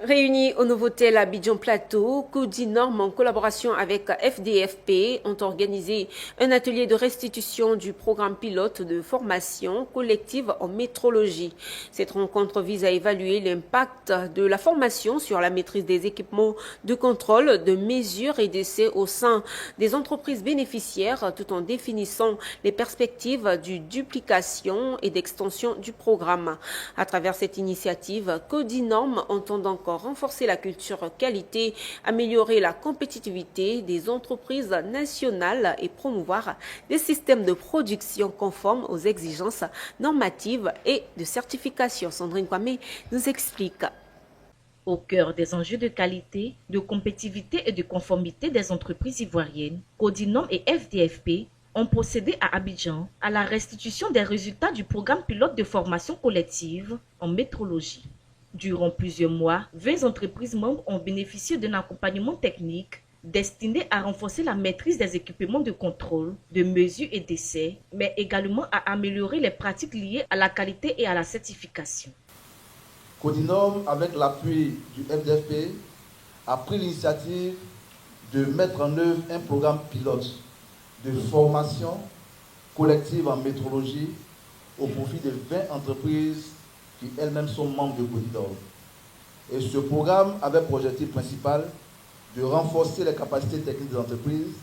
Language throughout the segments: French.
Réunis au Novotel Abidjan Plateau, Codinorm en collaboration avec FDFP ont organisé un atelier de restitution du programme pilote de formation collective en métrologie. Cette rencontre vise à évaluer l'impact de la formation sur la maîtrise des équipements de contrôle, de mesure et d'essai au sein des entreprises bénéficiaires tout en définissant les perspectives de duplication et d'extension du programme. À travers cette initiative, Codinorm entend donc renforcer la culture qualité, améliorer la compétitivité des entreprises nationales et promouvoir des systèmes de production conformes aux exigences normatives et de certification. Sandrine Kwame nous explique. Au cœur des enjeux de qualité, de compétitivité et de conformité des entreprises ivoiriennes, Codinorm et FDFP ont procédé à Abidjan à la restitution des résultats du programme pilote de formation collective en métrologie. Durant plusieurs mois, 20 entreprises membres ont bénéficié d'un accompagnement technique destiné à renforcer la maîtrise des équipements de contrôle, de mesure et d'essai, mais également à améliorer les pratiques liées à la qualité et à la certification. Codinorm, avec l'appui du FDFP, a pris l'initiative de mettre en œuvre un programme pilote de formation collective en métrologie au profit de 20 entreprises qui elles-mêmes sont membres de Codinorm. Et ce programme avait pour objectif principal de renforcer les capacités techniques des entreprises,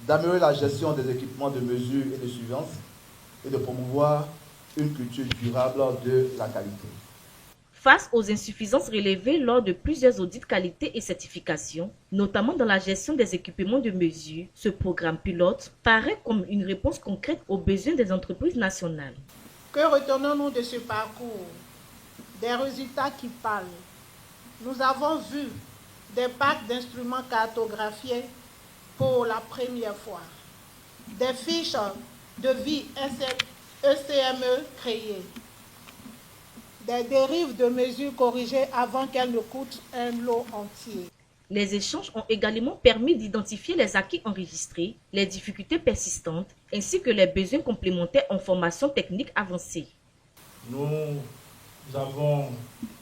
d'améliorer la gestion des équipements de mesure et de surveillance et de promouvoir une culture durable de la qualité. Face aux insuffisances relevées lors de plusieurs audits qualité et certification, notamment dans la gestion des équipements de mesure, ce programme pilote paraît comme une réponse concrète aux besoins des entreprises nationales. Que retenons-nous de ce parcours? Des résultats qui parlent. Nous avons vu des packs d'instruments cartographiés pour la première fois, des fiches de vie ECME créées, des dérives de mesures corrigées avant qu'elles ne coûtent un lot entier. Les échanges ont également permis d'identifier les acquis enregistrés, les difficultés persistantes, ainsi que les besoins complémentaires en formation technique avancée. Nous avons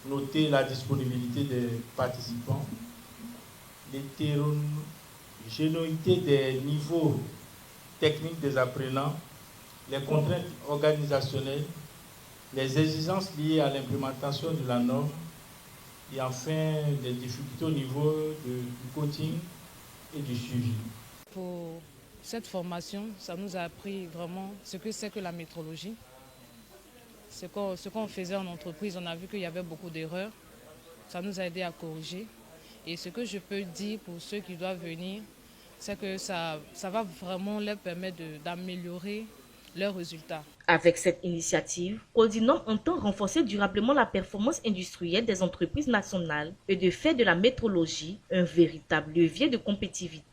noté la disponibilité des participants, l'hétérogénéité des niveaux techniques des apprenants, les contraintes organisationnelles, les exigences liées à l'implémentation de la norme et enfin les difficultés au niveau du coaching et du suivi. Pour cette formation, ça nous a appris vraiment ce que c'est que la métrologie. Ce qu'on faisait en entreprise, on a vu qu'il y avait beaucoup d'erreurs. Ça nous a aidé à corriger. Et ce que je peux dire pour ceux qui doivent venir, c'est que ça va vraiment leur permettre d'améliorer leurs résultats. Avec cette initiative, Codinorm entend renforcer durablement la performance industrielle des entreprises nationales et de faire de la métrologie un véritable levier de compétitivité.